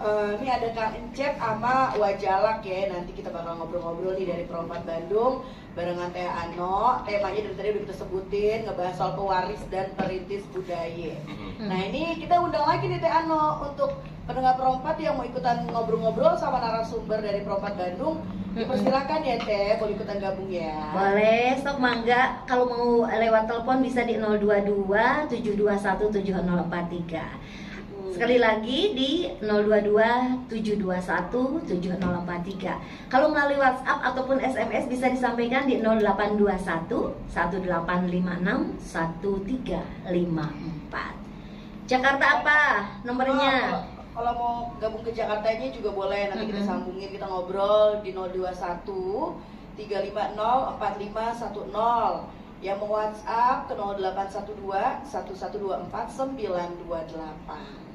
Ini ada Kang Encep sama Wajalak ya. Nanti kita bakal ngobrol-ngobrol nih dari Perompak Bandung barengan Teh Ano. Temanya dari tadi udah kita sebutin, ngebahas soal pewaris dan perintis budaya. Nah ini kita undang lagi nih Teh Ano untuk pendengar Perompak yang mau ikutan ngobrol-ngobrol sama narasumber dari Perompak Bandung. Dipersilakan ya Teh, boleh ikutan gabung ya. Boleh, sok mangga. Kalau mau lewat telepon bisa di 022 721 7043. Sekali lagi di 022 721 7043. Kalau melalui WhatsApp ataupun SMS bisa disampaikan di 0821 1856 1354. Jakarta apa nomornya? Kalau mau gabung ke Jakartanya juga boleh, nanti kita sambungin, kita ngobrol di 021 350 4510. Yang mau WhatsApp ke 0812 1124 928.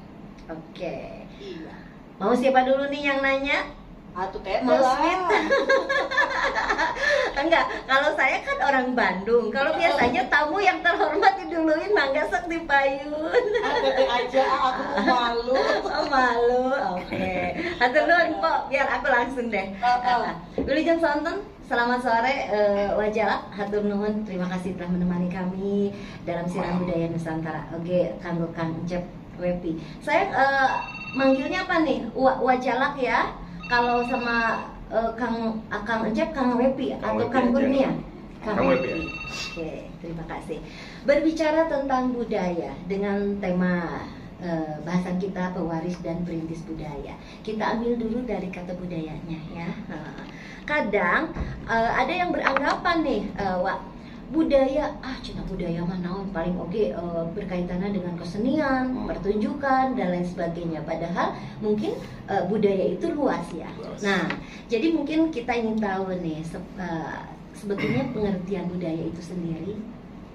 Oke. Iya. Mau siapa dulu nih yang nanya? Atuh Teh Mau lah. sweet? Enggak, kalau saya kan orang Bandung. Kalau biasanya tamu yang terhormat diduluin, mangga sok dipayun. Teh aja, aku malu. Oh, malu, oke. Hatur nuhun Pok, biar aku langsung deh. Wilujeng Sonten, selamat sore Wajalak. Hatur nuhun, terima kasih telah menemani kami dalam Siaran Budaya Nusantara. Oke, kanggo Kang Encep Wepi. Saya manggilnya apa nih? Wajalak ya. Kalau sama Kang Encep, Kang Wepi atau Kang Kurnia? Kang Wepi. Oke, terima kasih. Berbicara tentang budaya dengan tema bahasan kita pewaris dan perintis budaya. Kita ambil dulu dari kata budayanya ya. Kadang ada yang beranggapan nih, budaya, cina budaya mah naon paling berkaitannya dengan kesenian, pertunjukan dan lain sebagainya. Padahal mungkin budaya itu luas ya. Nah, jadi mungkin kita ingin tahu nih sebetulnya pengertian budaya itu sendiri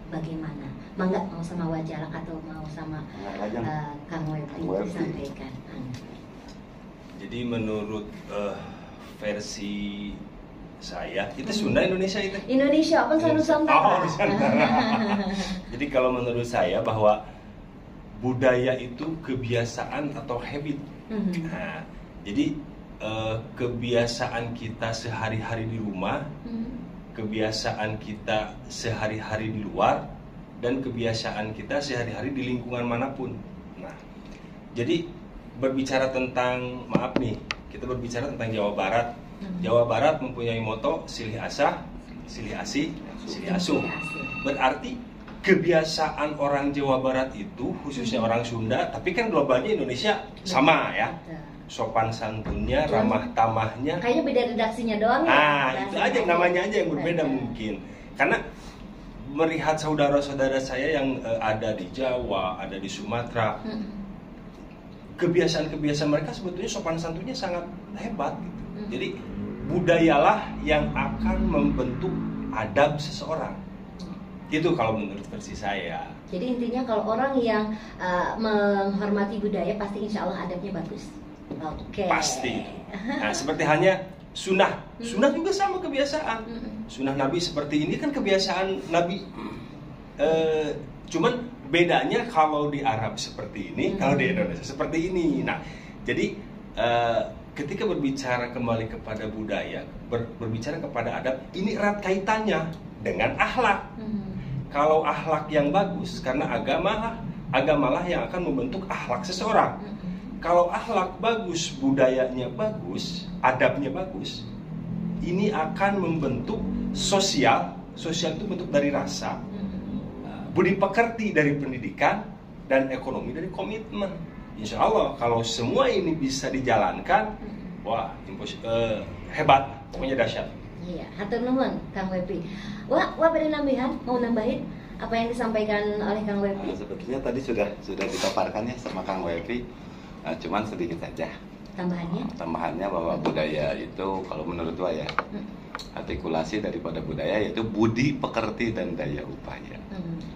bagaimana? Mangga mau sama Wajalak atau mau sama Kang Wepi disampaikan. Jadi menurut versi saya, itu Sunda Indonesia itu? Indonesia, apa Nusantara? Oh, Nusantara. Jadi kalau menurut saya bahwa budaya itu kebiasaan atau habit. Nah, jadi kebiasaan kita sehari-hari di rumah, kebiasaan kita sehari-hari di luar, dan kebiasaan kita sehari-hari di lingkungan manapun. Nah, jadi berbicara tentang, maaf nih, kita berbicara tentang Jawa Barat. Jawa Barat mempunyai moto silih asah, silih asih, silih asuh. Berarti kebiasaan orang Jawa Barat itu, khususnya orang Sunda, tapi kan globalnya Indonesia sama ya. Sopan santunnya, ramah tamahnya. Kayaknya beda redaksinya doang ya. Nah, itu aja namanya aja yang berbeda mungkin. Karena melihat saudara-saudara saya yang ada di Jawa, ada di Sumatera, kebiasaan-kebiasaan mereka sebetulnya sopan santunnya sangat hebat gitu. Jadi budayalah yang akan membentuk adab seseorang. Itu kalau menurut versi saya. Jadi intinya kalau orang yang menghormati budaya pasti insya Allah adabnya bagus. Oke. Pasti. Nah, seperti halnya sunnah. Sunnah juga sama kebiasaan. Sunnah Nabi seperti ini kan kebiasaan Nabi. Cuman bedanya kalau di Arab seperti ini, kalau di Indonesia seperti ini. Nah, jadi ketika berbicara kembali kepada budaya, berbicara kepada adab, ini erat kaitannya dengan akhlak. Kalau akhlak yang bagus, karena agamalah yang akan membentuk akhlak seseorang. Kalau akhlak bagus, budayanya bagus, adabnya bagus, ini akan membentuk sosial. Sosial itu bentuk dari rasa, budi pekerti dari pendidikan, dan ekonomi dari komitmen. Insya Allah kalau semua ini bisa dijalankan, wah hebat, pokoknya dahsyat. Iya, hatur nuhun Kang Wepi. Wah pada nambahan, mau nambahin apa yang disampaikan oleh Kang Wepi? Sebetulnya tadi sudah dipaparkan ya sama Kang Wepi, cuman sedikit saja. Tambahannya bahwa budaya itu kalau menurut saya artikulasi daripada budaya yaitu budi pekerti dan daya upaya.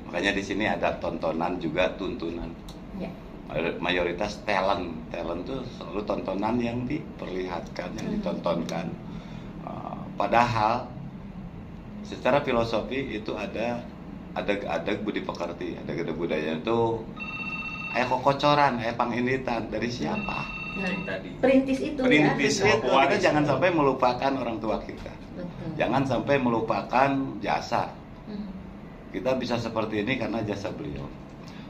Makanya di sini ada tontonan juga tuntunan. Yeah. Mayoritas talent itu selalu tontonan yang diperlihatkan, yang ditontonkan. Padahal secara filosofi itu ada budi pekerti, ada budaya itu ayah kokocoran, ayah panginitan dari siapa? Nah, tadi. perintis itu Perintis. ya. Kita jangan sampai melupakan orang tua kita. Betul. Jangan sampai melupakan jasa. Kita bisa seperti ini karena jasa beliau.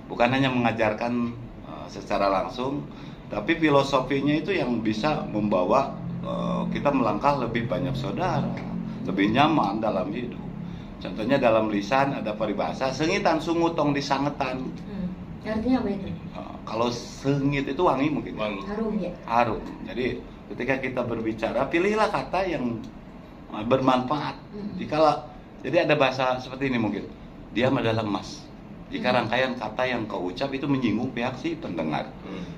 Bukan hanya mengajarkan secara langsung, tapi filosofinya itu yang bisa membawa kita melangkah lebih banyak saudara, lebih nyaman dalam hidup. Contohnya dalam lisan ada peribahasa sengitan sungutong disangetan. Artinya apa itu? Kalau sengit itu wangi mungkin. Wangi. Harum ya. Harum. Jadi ketika kita berbicara, pilihlah kata yang bermanfaat. Jadi ada bahasa seperti ini mungkin. Diam adalah emas. Jika rangkaian kata yang kau ucap itu menyinggung pihak si pendengar.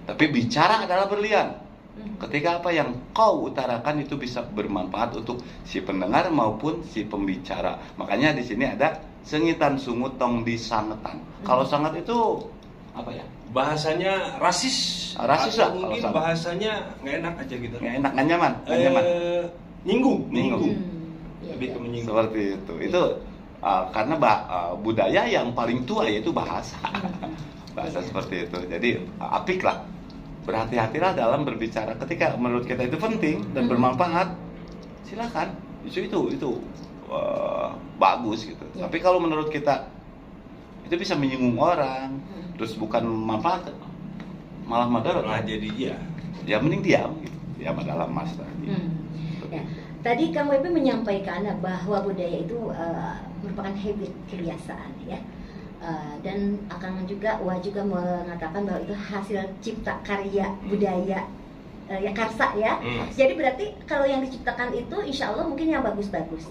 Tapi bicara adalah berlian. Ketika apa yang kau utarakan itu bisa bermanfaat untuk si pendengar maupun si pembicara. Makanya di sini ada sengitan sungutong disangetan. Kalau sangat itu apa ya? Bahasanya rasis. Rasis atau lah, mungkin kalau bahasanya nggak enak aja gitu. Nggak enak, nggak nyaman, nggak nyaman. Nyinggung. Lebih ke menyinggung. Seperti itu. Karena budaya yang paling tua yaitu bahasa. Bahasa seperti itu. Jadi apik lah. Berhati-hatilah dalam berbicara. Ketika menurut kita itu penting dan bermanfaat, silakan. Itu bagus gitu. Tapi kalau menurut kita itu bisa menyinggung orang, terus bukan manfaat, malah madarat. Malah jadi ya mending diam gitu. Diam adalah emas tadi. Ya. Tadi Kang WP menyampaikan bahwa budaya itu merupakan habit, kebiasaan ya. Dan Akang juga mengatakan bahwa itu hasil cipta karya budaya ya, karsa ya. Jadi berarti kalau yang diciptakan itu insya Allah mungkin yang bagus-bagus.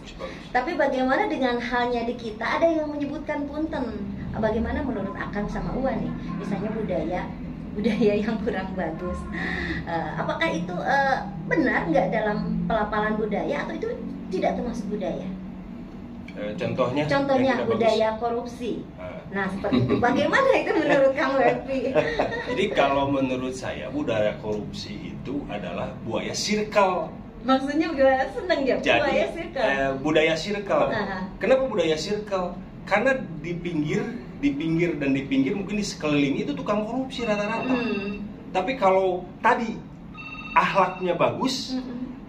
Tapi bagaimana dengan halnya di kita, ada yang menyebutkan punten. Bagaimana menurut Akang sama Uwa nih, misalnya budaya yang kurang bagus, apakah itu benar nggak dalam pelapalan budaya atau itu tidak termasuk budaya? Contohnya budaya korupsi. Nah seperti itu. Bagaimana itu menurut Kang Wepi? Jadi kalau menurut saya budaya korupsi itu adalah buaya circle. Maksudnya gimana? Seneng ya budaya circle. Budaya circle. Kenapa budaya circle? Karena di pinggir mungkin di sekeliling itu tukang korupsi rata-rata. Tapi kalau tadi akhlaknya bagus,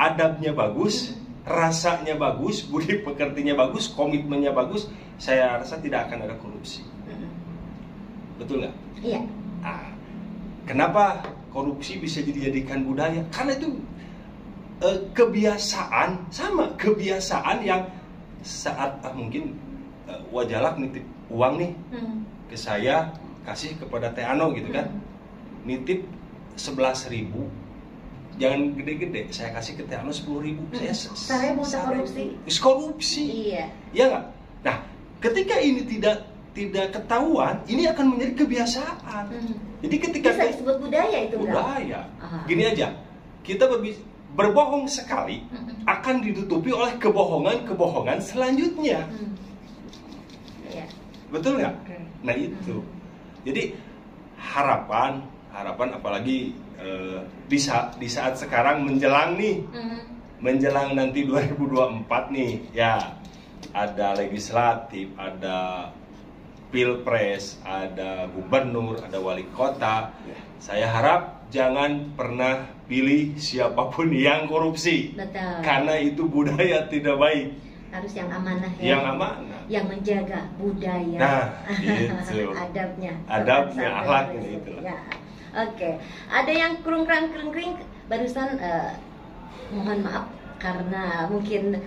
adabnya bagus, rasanya bagus, budi pekertinya bagus, komitmennya bagus, saya rasa tidak akan ada korupsi. Betul nggak? Iya. Kenapa korupsi bisa dijadikan budaya? Karena itu kebiasaan yang saat mungkin Wajalak nitip uang nih ke saya, kasih kepada Teh Ano gitu kan, nitip 11.000, jangan gede-gede, saya kasih ke Teh Ano 10.000, saya mau korupsi, iya nggak? Nah, ketika ini tidak ketahuan, ini akan menjadi kebiasaan. Jadi ketika bisa disebut budaya itu budaya, gini aja, kita berbohong sekali akan ditutupi oleh kebohongan selanjutnya. Betul nggak? Nah itu. Jadi harapan apalagi di saat sekarang menjelang nanti 2024 nih ya, ada legislatif, ada pilpres, ada gubernur, ada wali kota. Saya harap jangan pernah pilih siapapun yang korupsi. Betul. Karena itu budaya tidak baik. Harus yang amanah ya. Yang amanah. Yang menjaga budaya. Nah, gitu. Adabnya, akhlaknya itu. Ya. Oke. Ada yang kering barusan mohon maaf karena mungkin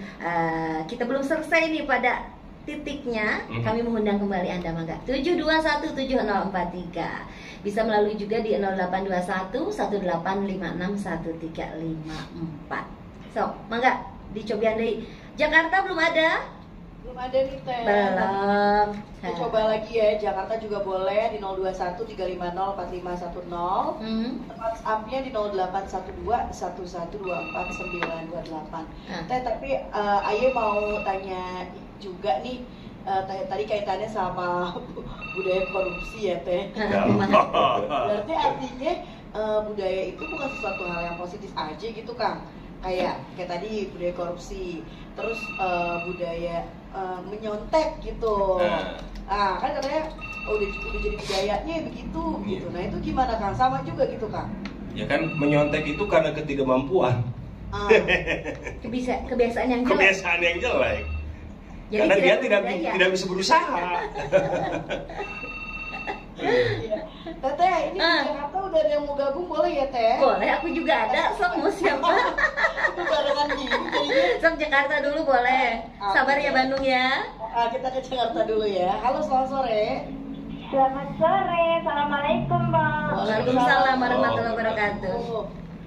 kita belum selesai nih pada titiknya. Kami mengundang kembali Anda mangga 7217043. Bisa melalui juga di 0821 18561354. So, mangga dicoba Anda. Jakarta belum ada? Belum ada nih Teh. Belum. Kita coba lagi ya, Jakarta juga boleh di 021-350-4510. WhatsApp-nya di 0812-1124-928. Teh, tapi Aye mau tanya juga nih, tadi kaitannya sama budaya korupsi ya Teh. Berarti artinya budaya itu bukan sesuatu hal yang positif aja gitu Kang. Kayak tadi budaya korupsi, terus budaya menyontek gitu. Kan katanya udah jadi budayanya begitu gitu. Nah itu gimana Kang? Sama juga gitu Kang? Ya kan menyontek itu karena ketidakmampuan. Kebiasaan yang jelek. Kebiasaan yang jelek. Jadi karena dia tidak bisa berusaha. Teteh, ini di Jakarta udah ada yang mau gabung, boleh ya Teh? Boleh, aku juga ada. Sok mau siapa? Itu barengan gini. Sok Jakarta dulu boleh. Sabar ya Bandung ya. Kita ke Jakarta dulu ya. Halo, selamat sore. Selamat sore, assalamualaikum Bang. Waalaikumsalam warahmatullahi wabarakatuh.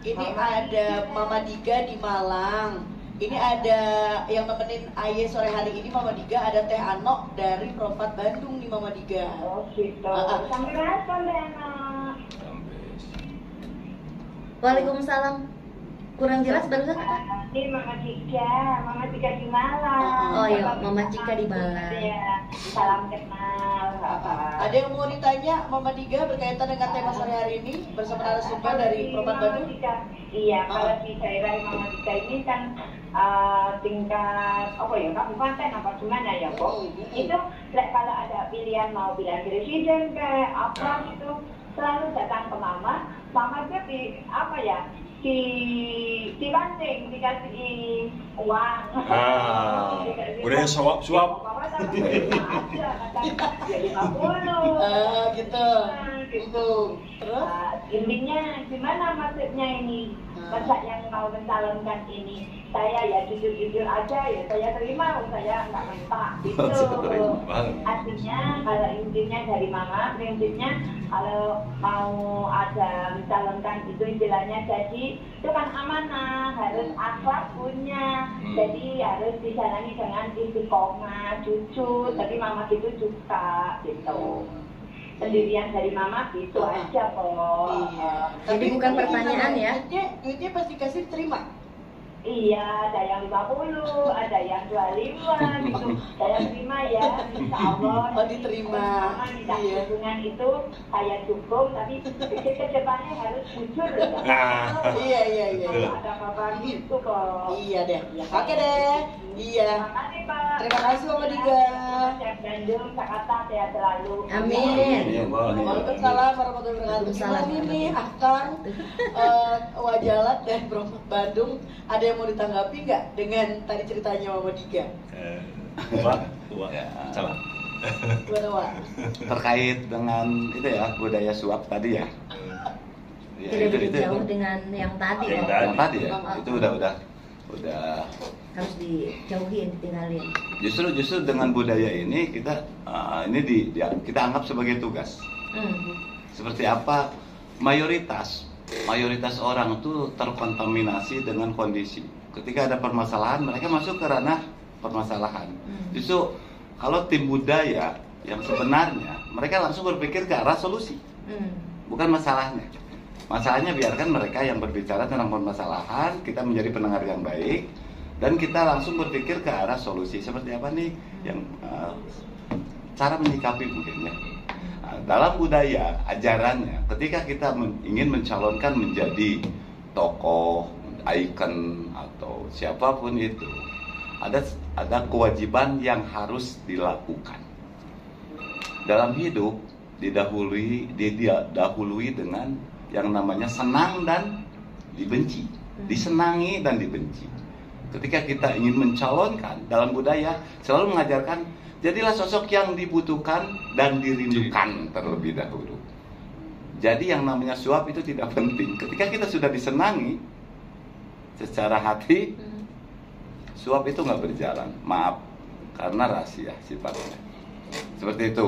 Ini ada Mama Diga di Malang. Ini ada yang nemenin Aye sore hari ini Mama Diga, ada Teh Ano dari Prompat Bandung nih Mama Diga. Oh gitu. Sampai respon Teh Ano. Waalaikumsalam. Kurang jelas barusan? Ini Mama Diga di Malang. Oh iya, Mama Cika di Malang. Ya, salam kenal. Ada yang mau ditanya Mama Diga berkaitan dengan tema sore hari ini bersama narasumber dari Prompat Bandung? Iya, kalau di daerah Mama Diga ini kan tingkat kabupaten apa gimana ya kok? Itu kalau ada pilihan mau pilihan presiden kayak apa gitu selalu datang ke Mama dia dibanting, dikasih uang. Udah suap. Jadi 50. Gitu. Terus intinya gimana maksudnya ini? Masa yang mau mencalonkan ini saya ya jujur aja ya saya terima, saya nggak minta gitu. Artinya kalau intinya dari Mama prinsipnya kalau mau ada mencalonkan itu istilahnya jadi itu kan amanah, harus akhlak punya, jadi harus dijalani dengan istiqomah, jujur. Tapi Mama gitu juga gitu. Pendirian dari Mama gitu aja kok. Iya. Jadi bukan pertanyaan ya? Duitnya pasti kasih terima. Iya, ada yang 50, ada yang 25 gitu. Saya terima ya, insya Allah. Oh, diterima. Mama minta dukungan itu saya dukung, tapi ke depannya harus jujur ya. Iya. Ada kabar gitu kok. Iya deh. Oke deh. Iya. Terima kasih Pak. Terima kasih Mama Diga. Sehat Bandung, Jakarta sehat selalu. Amin. Waalaikumsalam warahmatullahi wabarakatuh. Gimana nih Akang, Wajalat dan Prompat Bandung, ada yang mau ditanggapi nggak dengan tadi ceritanya Mama Diga? Tua. Salah. Gimana Wak? Terkait dengan itu ya budaya suap tadi ya. Tidak beda jauh dengan yang tadi ya. Yang tadi ya. Itu udah Harus dijauhin, ditinggalin. Justru dengan budaya ini kita kita anggap sebagai tugas. Seperti apa mayoritas orang itu terkontaminasi dengan kondisi. Ketika ada permasalahan, mereka masuk ke ranah permasalahan. Justru kalau tim budaya yang sebenarnya mereka langsung berpikir ke arah solusi, bukan masalahnya. Masalahnya biarkan mereka yang berbicara tentang permasalahan, kita menjadi pendengar yang baik, dan kita langsung berpikir ke arah solusi. Seperti apa nih yang cara menyikapi mungkin ya. Dalam budaya ajarannya, ketika kita ingin mencalonkan menjadi tokoh, ikon atau siapapun itu, ada kewajiban yang harus dilakukan. Dalam hidup didahului dengan yang namanya senang dan dibenci, disenangi dan dibenci. Ketika kita ingin mencalonkan, dalam budaya selalu mengajarkan jadilah sosok yang dibutuhkan dan dirindukan terlebih dahulu. Jadi yang namanya suap itu tidak penting. Ketika kita sudah disenangi secara hati, suap itu nggak berjalan. Maaf, karena rahasia sifatnya. Seperti itu.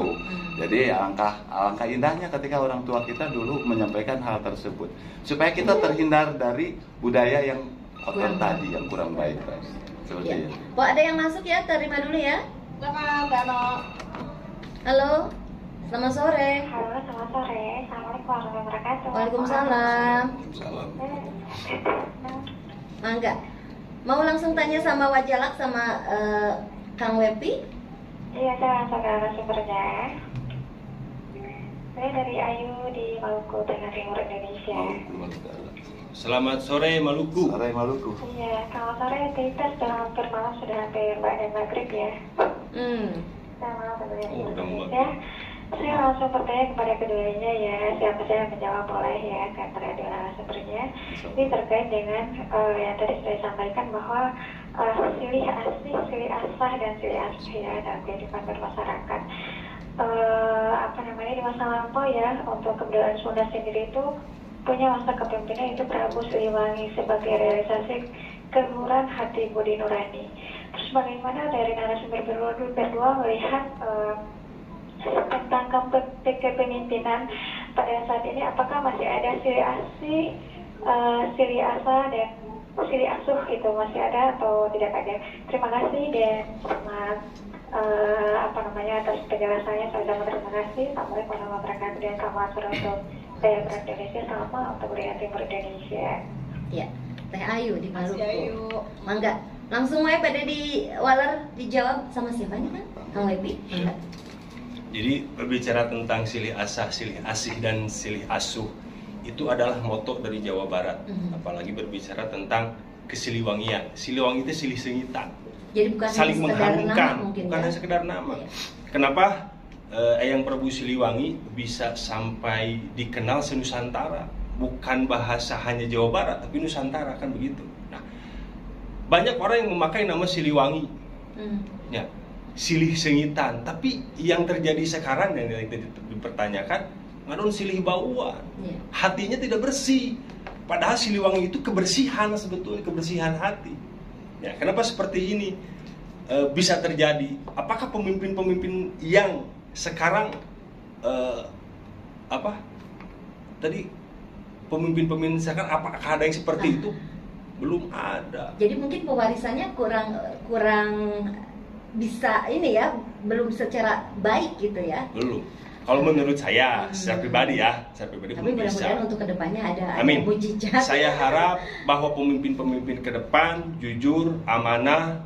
Jadi alangkah indahnya ketika orang tua kita dulu menyampaikan hal tersebut, supaya kita terhindar dari budaya yang kotor tadi, yang kurang baik tadi. Seperti itu. Kok ada yang masuk ya? Terima dulu ya. Silakan, Tano. Halo, selamat sore. Halo, selamat sore. Assalamualaikum warahmatullahi wabarakatuh. Waalaikumsalam. Mangga. Mau langsung tanya sama Wajalak sama Kang Wepi? Iya, saya langsung ke narasumbernya. Saya dari Ayu di Maluku, Tengah Timur Indonesia. Selamat sore Maluku. Sore Maluku. Iya, kalau sore kita sudah hampir malam, sudah hampir maghrib ya. Hmm. Saya malam sebenarnya di udah Indonesia. Saya langsung bertanya kepada keduanya ya, siapa saya menjawab boleh ya, antara dua narasumbernya. Ini terkait dengan yang tadi saya sampaikan bahwa silih asih, silih asah dan silih asuh ya dalam kehidupan bermasyarakat. Di masa lampau ya, untuk kebudayaan Sunda sendiri itu punya masa kepemimpinan itu Prabu Siliwangi sebagai realisasi keluhuran hati budi nurani. Terus bagaimana dari narasumber berdua melihat tentang kepemimpinan pada saat ini, apakah masih ada silih asih, silih asah dan silih asuh itu masih ada atau tidak ada? Terima kasih dan selamat atas penjelasannya. Saya terima kasih. Assalamualaikum warahmatullahi wabarakatuh dan selamat sore untuk Daya Berat Indonesia, selamat untuk Budaya Timur Indonesia. Ya, Teh Ayu di Maluku. Ayu. Mangga, langsung aja pada di Waler dijawab sama siapa nih kan? Kang Wepi. Mangga. Jadi berbicara tentang silih asah, silih asih dan silih asuh itu adalah moto dari Jawa Barat. Apalagi berbicara tentang kesiliwangian. Siliwangi itu silih sengitan. Jadi bukan saling mengharumkan, bukan hanya ya? sekedar nama. Ya. Kenapa Eyang Prabu Siliwangi bisa sampai dikenal senusantara? Bukan bahasa hanya Jawa Barat, tapi Nusantara, kan begitu. Nah, banyak orang yang memakai nama Siliwangi, ya, silih sengitan. Tapi yang terjadi sekarang dan yang dipertanyakan, ngadon silih bauan, hatinya tidak bersih. Padahal Siliwangi itu kebersihan sebetulnya, kebersihan hati. Ya, kenapa seperti ini bisa terjadi? Apakah pemimpin-pemimpin yang sekarang pemimpin-pemimpin sekarang apakah ada yang seperti itu? Belum ada. Jadi mungkin pewarisannya kurang bisa ini ya, belum secara baik gitu ya. Belum. Kalau menurut saya, secara pribadi Tapi belum bisa. mudah-mudahan untuk kedepannya ada Amin. mujizat. Saya harap bahwa pemimpin-pemimpin ke depan jujur, amanah,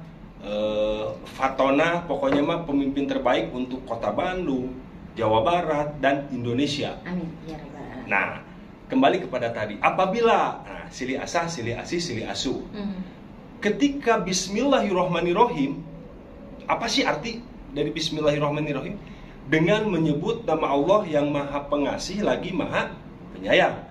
fatona, pokoknya mah pemimpin terbaik untuk Kota Bandung, Jawa Barat, dan Indonesia. Amin. Ya Rabbal Alamin. Nah, kembali kepada tadi, apabila silih asah, silih asih, silih asuh. Ketika Bismillahirrohmanirrohim, apa sih arti dari Bismillahirrohmanirrohim? Dengan menyebut nama Allah yang Maha Pengasih lagi Maha Penyayang.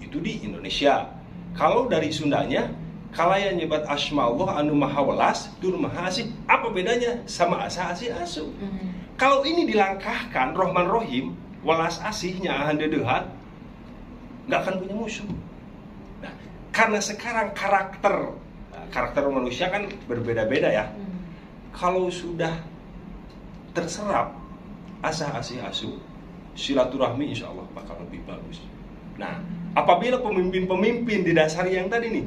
Itu di Indonesia. Kalau dari Sundanya, kalaya nyebat asma Allah anu Maha Welas, tur Maha Asih. Apa bedanya sama asah, asih, asuh? Kalau ini dilangkahkan, Rohman Rohim, welas asihnya handedehat, nggak akan punya musuh. Nah, karena sekarang karakter manusia kan berbeda-beda ya. Kalau sudah terserap asah, asih, asuh, silaturahmi insya Allah bakal lebih bagus. Nah, apabila pemimpin-pemimpin didasari yang tadi nih,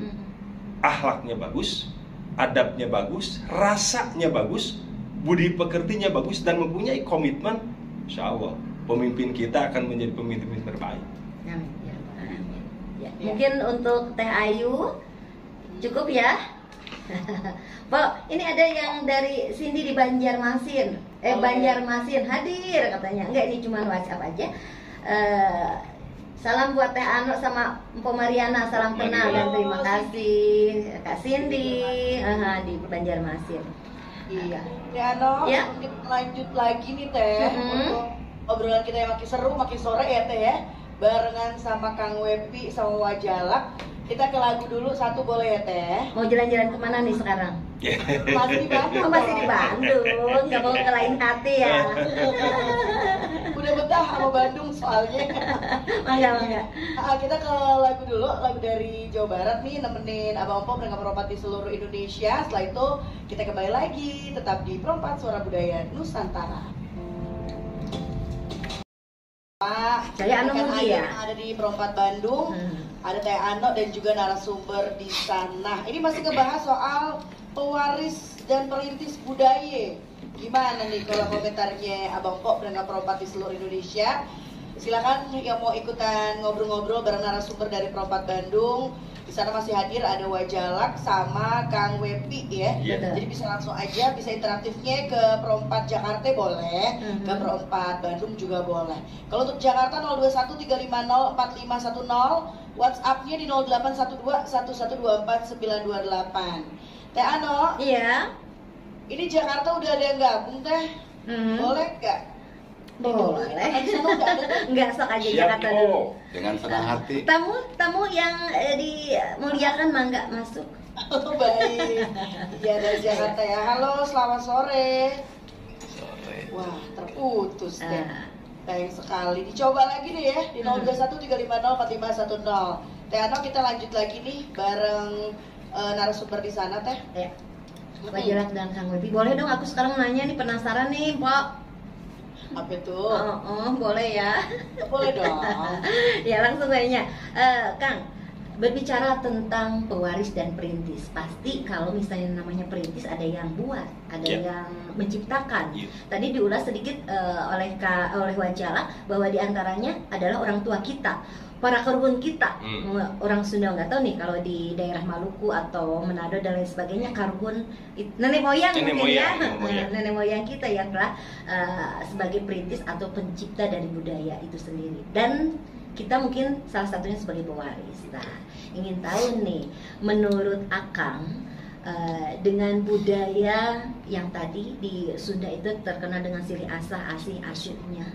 akhlaknya bagus, adabnya bagus, rasanya bagus, budi pekertinya bagus, dan mempunyai komitmen, insya Allah pemimpin kita akan menjadi pemimpin terbaik. Amin. Ya, mungkin untuk Teh Ayu cukup ya. Pak, ini ada yang dari Cindy di Banjarmasin. Banjarmasin hadir katanya. Enggak, ini cuma WhatsApp aja. Salam buat Teh Ano sama Mpo Mariana, salam kenal dan terima kasih Kak Cindy di Banjarmasin. Iya. Teh Ano, ya. Kita lanjut lagi nih Teh. Untuk obrolan kita yang makin seru, makin sore ya Teh ya. Barengan sama Kang Wepi sama Wajalak. Kita ke lagu dulu satu boleh ya Teh? Mau jalan-jalan kemana nih sekarang? Masih di Bandung. Masih di Bandung, nggak mau ngelain hati ya. Udah betah sama Bandung soalnya. Mangga. Kita ke lagu dulu, lagu dari Jawa Barat nih, nemenin Abang Pop dengan perompat di seluruh Indonesia. Setelah itu kita kembali lagi, tetap di Perompat Suara Budaya Nusantara. Saya Ano Mugi ya. Ada di Perompat Bandung. Ada Teh Ano dan juga narasumber di sana. Ini masih ngebahas soal pewaris dan perintis budaya. Gimana nih kalau komentarnya Abang Pop dan Perompat di seluruh Indonesia? Silakan yang mau ikutan ngobrol-ngobrol bareng narasumber dari Perompat Bandung. Di sana masih hadir ada Wajalak sama Kang Wepi ya. Jadi bisa langsung aja, bisa interaktifnya ke Perompat Jakarta boleh, ke Perompat Bandung juga boleh. Kalau untuk Jakarta 0213504510, WhatsApp-nya di 08121124928. Teh Ano? Iya. Ini Jakarta udah ada yang gabung Teh? Boleh nggak? Boleh. Enggak, sok aja Jakarta dulu. Dengan senang hati. Tamu yang dimuliakan mangga masuk. Oh, baik. Ya dari Jakarta ya. Halo, selamat sore. Sore. Wah, terputus deh. Sayang sekali. Dicoba lagi deh ya di 0213504510. Teh Ano, kita lanjut lagi nih bareng narasumber di sana, Teh. Ya. Pak Jalak dan Kang Webi. Boleh dong, aku sekarang nanya nih, penasaran nih, Pak. Apa itu? Boleh ya. Boleh dong. Ya langsung nanya, Kang. Berbicara tentang pewaris dan perintis, pasti kalau misalnya namanya perintis ada yang buat, ada yang menciptakan. Tadi diulas sedikit oleh Wajala bahwa diantaranya adalah orang tua kita, para keruhun kita. Orang Sunda nggak tahu nih kalau di daerah Maluku atau Manado dan lain sebagainya, karuhun nenek moyang nenek moyang kita yang telah sebagai perintis atau pencipta dari budaya itu sendiri. Dan kita mungkin salah satunya sebagai pewaris. Nah, ingin tahu nih, menurut Akang, dengan budaya yang tadi di Sunda itu terkenal dengan siri asah, asih, asyuknya,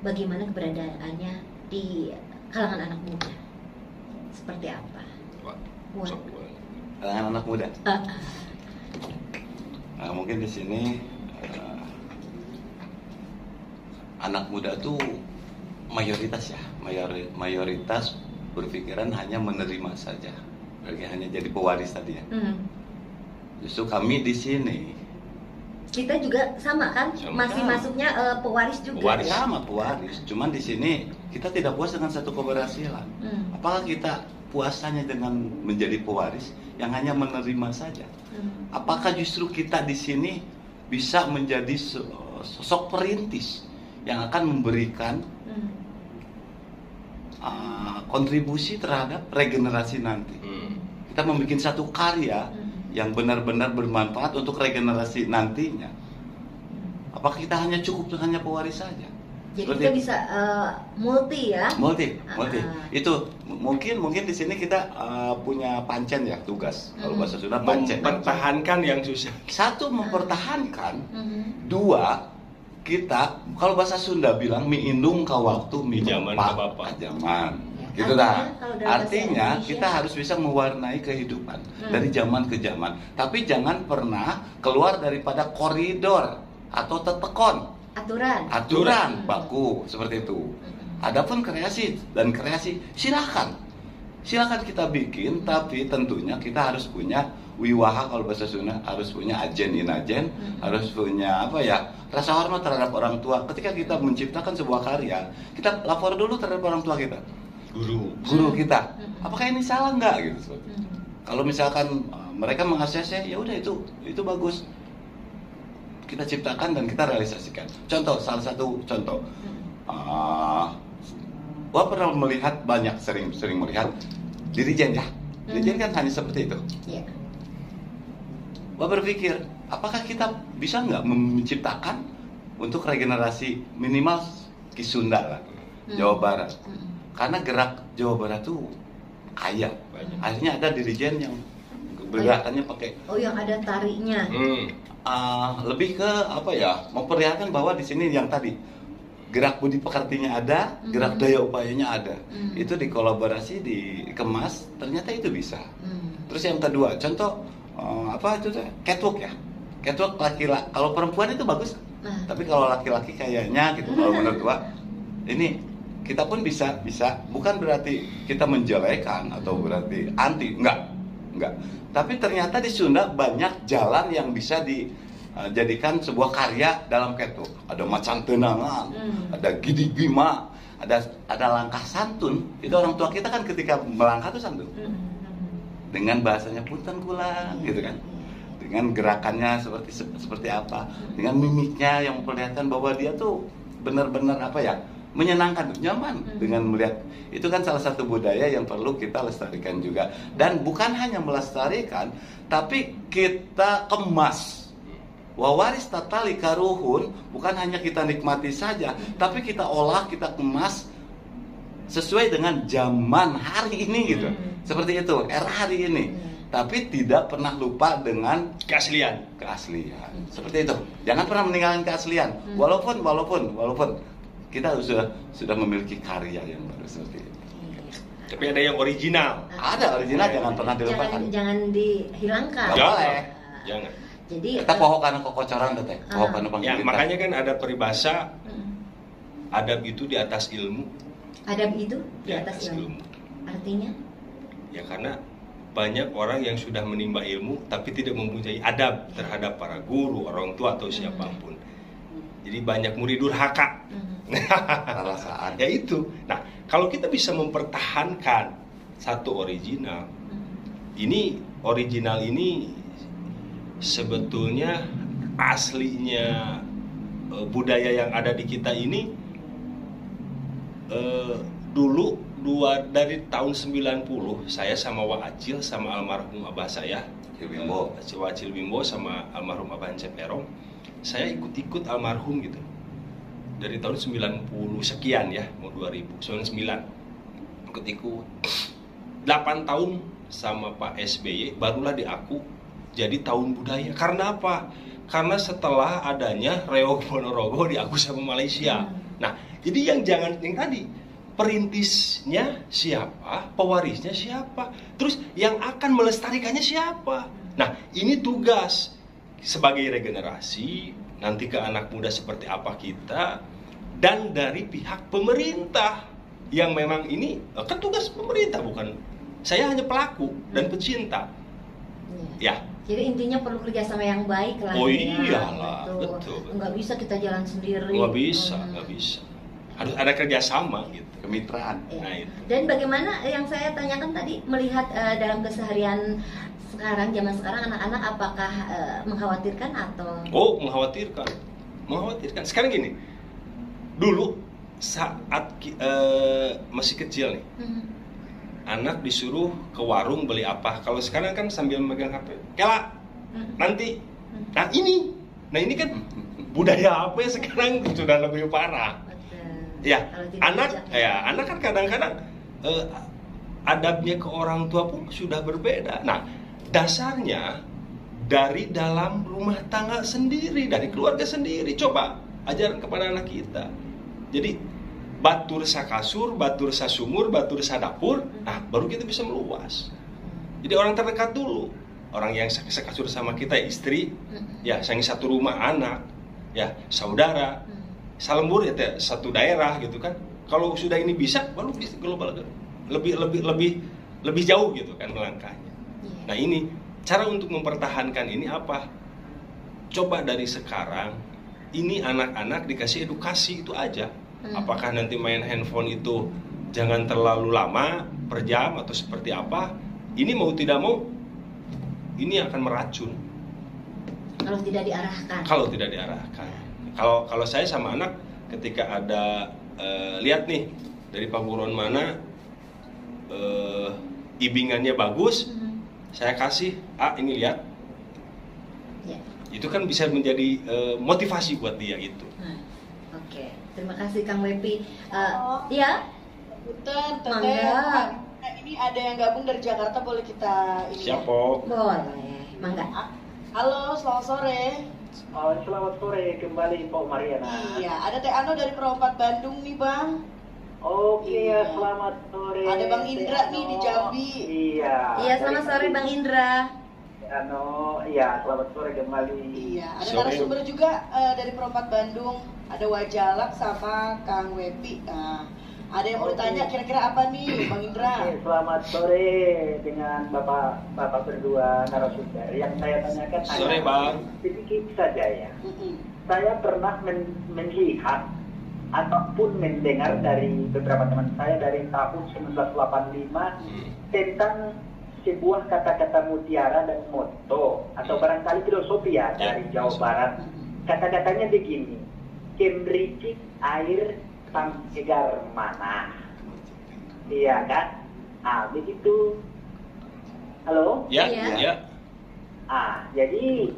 bagaimana keberadaannya di kalangan anak muda? Seperti apa? Kalangan anak muda. Nah, mungkin di sini anak muda tuh mayoritas ya, mayoritas berpikiran hanya menerima saja, hanya jadi pewaris tadi ya. Justru kami di sini kita juga sama kan, masih masuknya pewaris juga. Sama pewaris, cuman di sini kita tidak puas dengan satu keberhasilan. Apakah kita puasanya dengan menjadi pewaris yang hanya menerima saja? Apakah justru kita di sini bisa menjadi sosok perintis yang akan memberikan kontribusi terhadap regenerasi nanti? Kita membuat satu karya yang benar-benar bermanfaat untuk regenerasi nantinya. Apakah kita hanya cukup hanya pewaris saja? Jadi kita bisa multi ya? Multi. Itu mungkin di sini kita punya pancen ya, tugas. Kalau bahasa Sunda pancen. Mempertahankan yang susah. Satu, mempertahankan. Dua, kita kalau bahasa Sunda bilang mi indung ka waktu mi zaman ka zaman. Gitu dah. Artinya kita harus bisa mewarnai kehidupan dari zaman ke zaman. Tapi jangan pernah keluar daripada koridor atau tetekon. Aturan baku seperti itu. Adapun kreasi silakan kita bikin, tapi tentunya kita harus punya wiwaha, kalau bahasa Sunda harus punya ajen inajen, harus punya rasa hormat terhadap orang tua. Ketika kita menciptakan sebuah karya, kita lapor dulu terhadap orang tua kita, guru kita. Apakah ini salah nggak gitu? Kalau misalkan mereka mengapresiasi, ya udah itu bagus. Kita ciptakan dan kita realisasikan. Salah satu contoh. Gua pernah melihat sering melihat dirijen ya. Dirijen kan hanya seperti itu. Gua berpikir, apakah kita bisa nggak menciptakan untuk regenerasi minimal di Sunda lah, Jawa Barat. Karena gerak Jawa Barat tuh kaya. Akhirnya ada dirijen yang gerakannya pakai. Yang ada tarinya. Lebih ke memperlihatkan bahwa di sini yang tadi gerak budi pekertinya ada, gerak daya upayanya ada. Itu dikolaborasi, dikemas, ternyata itu bisa. Terus yang kedua, contoh catwalk ya. Catwalk laki-laki, kalau perempuan itu bagus. Tapi kalau laki-laki kayaknya gitu, kalau menurut gua ini kita pun bisa, bukan berarti kita menjelekan atau berarti anti, enggak. Tapi ternyata di Sunda banyak jalan yang bisa dijadikan sebuah karya dalam catwalk. Ada macan tenangan, ada gidi bima, ada langkah santun. Itu orang tua kita kan ketika melangkah itu santun. Dengan bahasanya punten kula gitu kan. Dengan gerakannya seperti apa, dengan mimiknya yang memperlihatkan bahwa dia tuh benar-benar menyenangkan, nyaman dengan melihat. Itu kan salah satu budaya yang perlu kita lestarikan juga. Dan bukan hanya melestarikan, tapi kita kemas. Wawaris tatali karuhun bukan hanya kita nikmati saja, tapi kita olah, kita kemas sesuai dengan zaman hari ini gitu. Seperti itu, era hari ini. tapi tidak pernah lupa dengan keaslian. Seperti itu. Jangan pernah meninggalkan keaslian. Walaupun kita sudah memiliki karya yang baru seperti itu. Tapi ada yang original. Ada original, jangan pernah dilupakan. Jangan dihilangkan. Jangan. Jadi kita pohon karena kekocoran teh. Pohon karena ya, makanya kan ada peribahasa adab itu di atas ilmu. Adab itu di atas ilmu. Artinya? Ya karena banyak orang yang sudah menimba ilmu tapi tidak mempunyai adab terhadap para guru, orang tua atau siapapun. Jadi banyak murid durhaka. Ya itu. Nah, kalau kita bisa mempertahankan satu original, ini sebetulnya aslinya budaya yang ada di kita ini dulu dari tahun 90 saya sama Wak Acil sama almarhum abah saya Wak Acil Bimbo sama almarhum abah Encep Erong, saya ikut almarhum gitu dari tahun 90 sekian ya, mau 2099 ikut 8 tahun sama Pak SBY barulah diaku jadi tahun budaya. Karena apa? Karena setelah adanya Reog Ponorogo diaku sama Malaysia. Nah, jadi yang tadi perintisnya siapa, pewarisnya siapa, terus yang akan melestarikannya siapa. Nah, ini tugas sebagai regenerasi nanti ke anak muda seperti apa kita, dan dari pihak pemerintah yang memang ini kan tugas pemerintah, bukan saya hanya pelaku dan pecinta. Ya. Jadi intinya perlu kerjasama yang baik lah. Oh iyalah, betul. Nggak bisa kita jalan sendiri. Nggak bisa. Harus ada kerjasama gitu, kemitraan. Nah, itu. Dan bagaimana yang saya tanyakan tadi, melihat dalam keseharian sekarang, zaman sekarang anak-anak apakah mengkhawatirkan atau? Oh, mengkhawatirkan. Sekarang gini, dulu saat masih kecil nih, anak disuruh ke warung beli apa. Kalau sekarang kan sambil megang HP, Kela, nanti. Nah ini kan budaya apa ya sekarang sudah lebih parah. Ya, anak kan kadang-kadang adabnya ke orang tua pun sudah berbeda. Nah, dasarnya dari dalam rumah tangga sendiri, dari keluarga sendiri. Coba ajaran kepada anak kita. Jadi batur sa kasur, batur sa sumur, batur sa dapur. Nah, baru kita bisa meluas. Jadi orang terdekat dulu, orang yang sekasur sama kita, istri, ya, yang satu rumah, anak, ya, saudara, salembur ya, satu daerah gitu kan. Kalau sudah ini bisa, baru bisa global, lebih jauh gitu kan melangkahnya. Nah, ini cara untuk mempertahankan ini apa? Coba dari sekarang, ini anak-anak dikasih edukasi itu aja. Apakah nanti main handphone itu jangan terlalu lama per jam atau seperti apa? Ini mau tidak mau, ini akan meracun. Kalau tidak diarahkan. Kalau saya sama anak ketika ada lihat nih dari paburon mana ibingannya bagus, saya kasih, ini lihat. Itu kan bisa menjadi motivasi buat dia itu. Oke, terima kasih Kang Wepi. Ya, Punten, Teteh. Ini ada yang gabung dari Jakarta, boleh kita ini? Siapa? Boleh, mangga. Halo, selamat sore. Selamat sore kembali Pak Mariana. Iya, ada Teh Ano dari Perompat Bandung nih Bang. Oke ya, selamat sore. Ada Bang Indra nih di Jambi. Iya, selamat sore Bang Indra. Iya, selamat sore kembali. Iya, ada narasumber juga dari Perompat Bandung. Ada Wajalak sama Kang Wepi. Ada yang mau ditanya kira-kira apa nih Bang Indra? Selamat sore dengan Bapak berdua narasumber. Yang saya tanyakan sore Bang. Sedikit saja ya. Saya pernah melihat ataupun mendengar dari beberapa teman saya dari tahun 1985 tentang sebuah kata-kata mutiara dan moto atau barangkali filosofi ya dari Jawa Barat. Kata-katanya begini, kemricik air pangsegar mana. Iya kan? Begitu. Halo? Ya. Jadi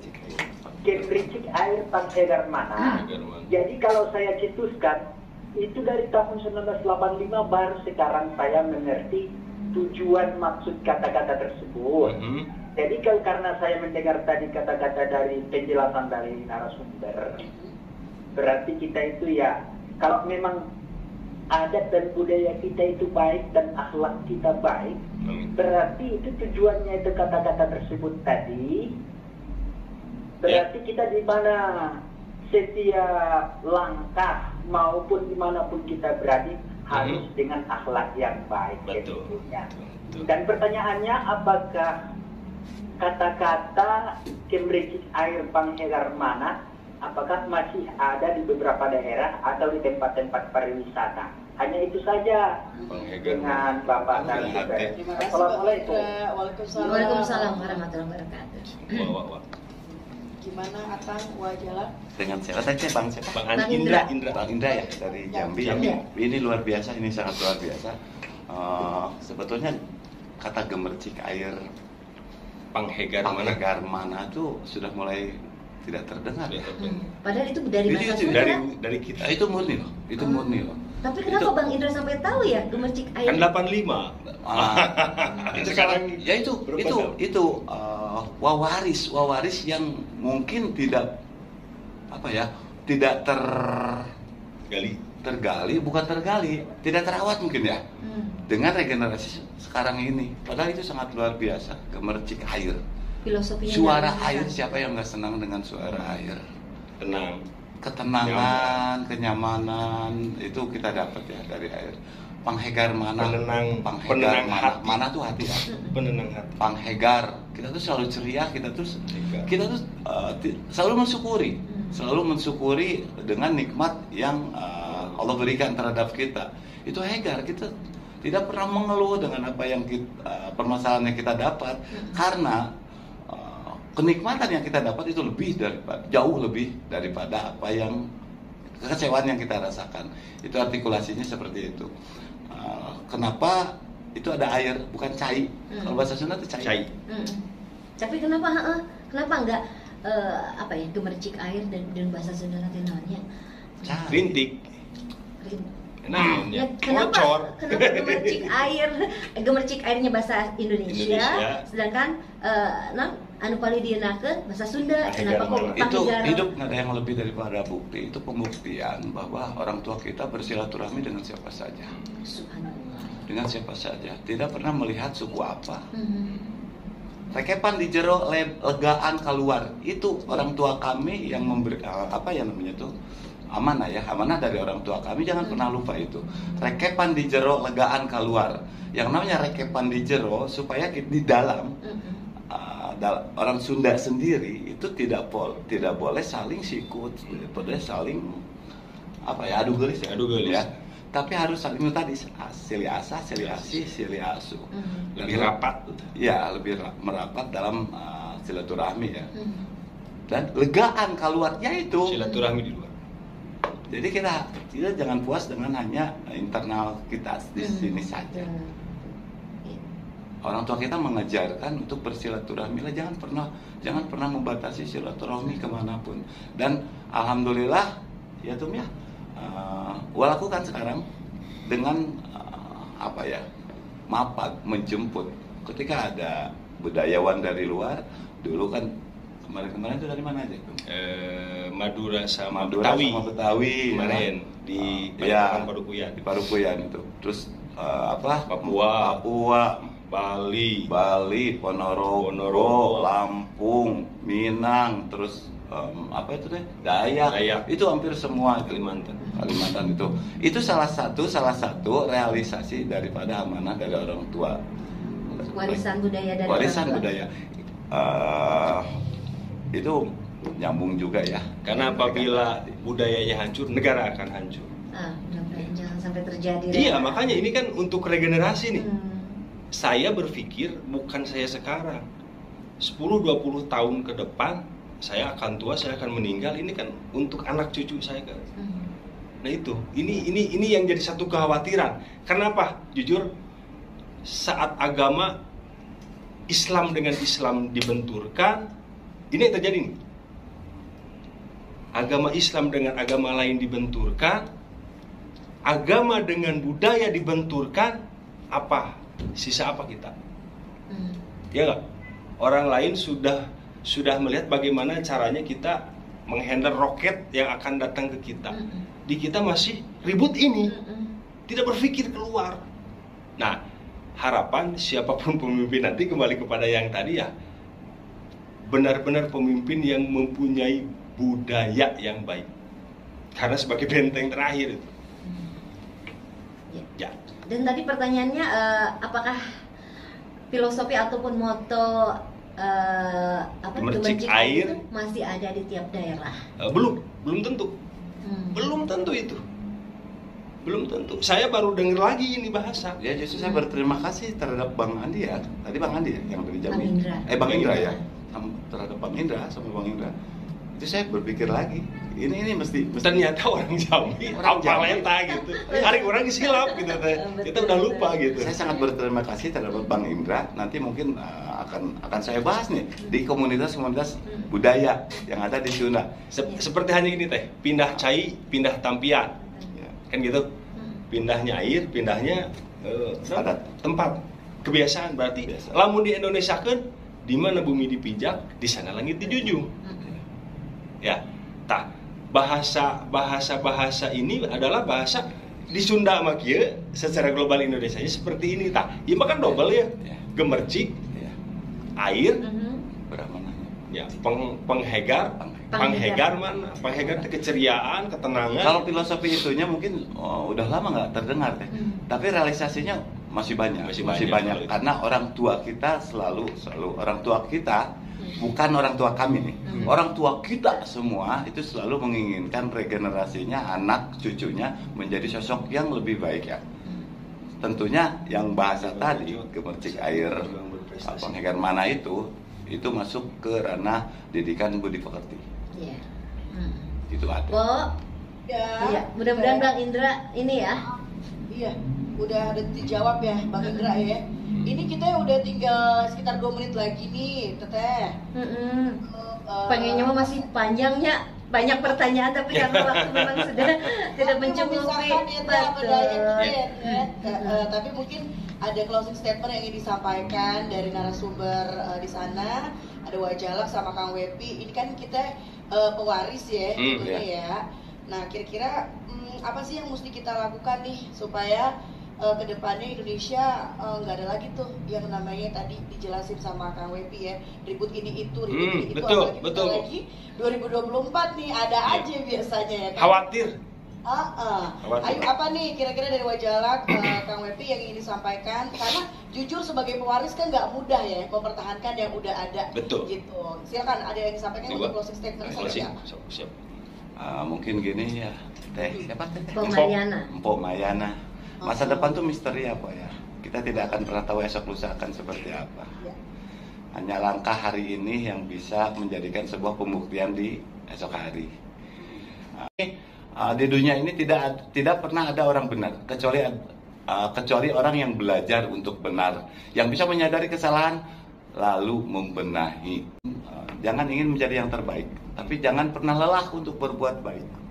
kemricik air pangsegar mana. Jadi kalau saya cetuskan itu dari tahun 1985 baru sekarang saya mengerti tujuan maksud kata-kata tersebut. Jadi karena saya mendengar tadi kata-kata dari penjelasan dari narasumber, berarti kita itu ya, kalau memang adat dan budaya kita itu baik dan akhlak kita baik, berarti itu tujuannya itu kata-kata tersebut tadi. Berarti kita di mana setiap langkah maupun dimanapun kita berada harus dengan akhlak yang baik. Betul. Dan pertanyaannya, apakah kata-kata kemericik air Panghegar Mana apakah masih ada di beberapa daerah atau di tempat-tempat pariwisata? Hanya itu saja dengan Bapak dan Ibu. Assalamualaikum. Waalaikumsalam warahmatullahi wabarakatuh. Gimana Atang Wajala? Dengan siapa tadi Bang siapa? Bang Indra. Bang Indra ya dari Jambi. Ini luar biasa, ini sangat luar biasa. Sebetulnya kata gemercik air Panghegar Mana itu sudah mulai tidak terdengar ya. Padahal itu dari bahasa Sunda. Dari kita. Itu murni loh. Itu murni loh. Tapi kenapa Bang Indra sampai tahu ya gemercik air? Kan 85. Sekarang ya itu wawaris yang mungkin tidak tergali, tidak terawat mungkin ya. Dengan regenerasi sekarang ini, padahal itu sangat luar biasa, gemercik air. Filosofinya suara air, siapa yang nggak senang dengan suara air? Tenang. Ketenangan, kenyamanan itu kita dapat ya dari air. Panghegar Mana, penenang hati. Mana tuh hati ya. Penenang hati. Panghegar, kita tuh selalu ceria, kita tuh selalu mensyukuri dengan nikmat yang Allah berikan terhadap kita. Itu hegar, kita tidak pernah mengeluh dengan apa yang permasalahan yang kita dapat, karena kenikmatan yang kita dapat itu jauh lebih daripada apa yang kekecewaan yang kita rasakan. Itu artikulasinya seperti itu. Kenapa itu ada air bukan cai? Kalau bahasa Sunda itu cai. Tapi kenapa enggak gemercik air dan bahasa Sunda lainnya? Rintik. Nah, kenapa gemercik airnya bahasa Indonesia. Sedangkan anu paling dienakeun bahasa Sunda. Kenapa kok itu hidup nggak ada yang lebih daripada bukti. Itu pembuktian bahwa orang tua kita bersilaturahmi dengan siapa saja. Dengan siapa saja, tidak pernah melihat suku apa. Rekepan di jero legaan keluar, itu orang tua kami yang memberi amanah ya, amanah dari orang tua kami, jangan pernah lupa itu. Rekepan di jero legaan keluar, yang namanya rekepan di jero supaya di dalam orang Sunda sendiri itu tidak boleh saling sikut, tidak boleh saling adu gelis ya. Tapi harus saling tadi sili asah, sili asih, sili asuh. Lebih rapat. Ya, lebih merapat dalam silaturahmi ya. Dan legaan keluarnya itu silaturahmi di luar. Jadi kita jangan puas dengan hanya internal kita di sini saja. Orang tua kita mengajarkan untuk bersilaturahmi lah, jangan pernah membatasi silaturahmi kemanapun. Dan alhamdulillah ya Tum ya, gua lakukan sekarang dengan mapak menjemput. Ketika ada budayawan dari luar, dulu kan kemarin itu dari mana aja? Madura sama Betawi kemarin di Padukuyan. Di Padukuyan itu. Terus Papua, Bali, Ponorogo, Lampung, Minang, terus Dayak. Itu hampir semua Kalimantan itu. Itu salah satu realisasi daripada amanah dari orang tua. Warisan budaya dari budaya. Itu nyambung juga ya. Karena apabila budayanya hancur, negara akan hancur. Jangan sampai terjadi. Iya, makanya ini kan untuk regenerasi nih. Saya berpikir bukan saya sekarang. 10-20 tahun ke depan saya akan tua, saya akan meninggal. Ini kan untuk anak cucu saya kan. Nah itu, ini yang jadi satu kekhawatiran. Kenapa? Jujur, saat agama Islam dengan Islam dibenturkan, ini yang terjadi nih. Agama Islam dengan agama lain dibenturkan, agama dengan budaya dibenturkan, apa sisa apa kita? Ya nggak? Orang lain sudah melihat bagaimana caranya kita menghandle roket yang akan datang ke kita. Di kita masih ribut ini, tidak berpikir keluar. Nah, harapan siapapun pemimpin nanti kembali kepada yang tadi ya, benar-benar pemimpin yang mempunyai budaya yang baik. Karena sebagai benteng terakhir itu. Ya. Dan tadi pertanyaannya, apakah filosofi ataupun moto gemercik air itu masih ada di tiap daerah? Belum tentu. Belum tentu itu. Belum tentu. Saya baru dengar lagi ini bahasa. Ya justru saya berterima kasih terhadap Bang Andi ya. Tadi Bang Andi ya yang dari Jambi. Bang Indra ya. Terhadap Bang Indra sama Bang Indra. Itu saya berpikir lagi. Ini mesti ternyata orang Jambi, orang Paleta gitu. Hari orang silap gitu teh. Kita udah lupa gitu. Saya sangat berterima kasih terhadap Bang Indra. Nanti mungkin akan saya bahas nih di komunitas-komunitas budaya yang ada di Sunda. Seperti hanya ini teh, pindah cai, pindah tampian. Kan gitu. Pindahnya air, pindahnya tempat. Kebiasaan berarti lamun di Indonesia kan di mana bumi dipijak, di sana langit dijunjung. Ya. Tah, bahasa ini adalah bahasa di Sunda mah kieu secara global Indonesia seperti ini tah. Ieu mah kan double ya. Gemercik, air, ya, penghegar mana? Penghegar itu keceriaan, ketenangan. Kalau filosofi itunya mungkin udah lama nggak terdengar deh. Tapi realisasinya masih banyak karena orang tua kita selalu orang tua kita, bukan orang tua kami nih. Orang tua kita semua itu selalu menginginkan regenerasinya anak cucunya menjadi sosok yang lebih baik ya. Tentunya yang bahasa tadi gemercik air, penghegar mana itu masuk ke ranah didikan budi pekerti. Iya. Itu ada. Iya, mudah-mudahan Bang Indra ini ya. Iya, udah ada dijawab ya Bang Indra ya. Ini kita udah tinggal sekitar 2 menit lagi nih, Teteh. Pengennya mah masih panjangnya, banyak pertanyaan tapi karena waktu memang sudah tidak mencukupi. Tapi mungkin ada closing statement yang ingin disampaikan dari narasumber di sana. Ada Wajalak sama Kang Wepi. Ini kan kita pewaris ya, ya. Nah, kira-kira apa sih yang mesti kita lakukan nih supaya kedepannya Indonesia nggak ada lagi tuh yang namanya tadi dijelasin sama Kang Wepi ya, ribut ini itu, betul. Lagi 2024 nih ada aja biasanya ya kan? Khawatir. Ayo apa nih kira-kira dari Wajalak Kang Wepi yang ingin disampaikan, karena jujur sebagai pewaris kan nggak mudah ya mempertahankan yang udah ada. Betul. Gitu. Silakan ada yang disampaikan untuk closing statement saja. Siap. Mungkin gini ya, siapa teh? Mpok Mayana. Masa depan tuh misteri apa ya? Kita tidak akan pernah tahu esok lusa akan seperti apa. Hanya langkah hari ini yang bisa menjadikan sebuah pembuktian di esok hari. Di dunia ini tidak pernah ada orang benar kecuali orang yang belajar untuk benar, yang bisa menyadari kesalahan lalu membenahi. Jangan ingin menjadi yang terbaik, tapi jangan pernah lelah untuk berbuat baik.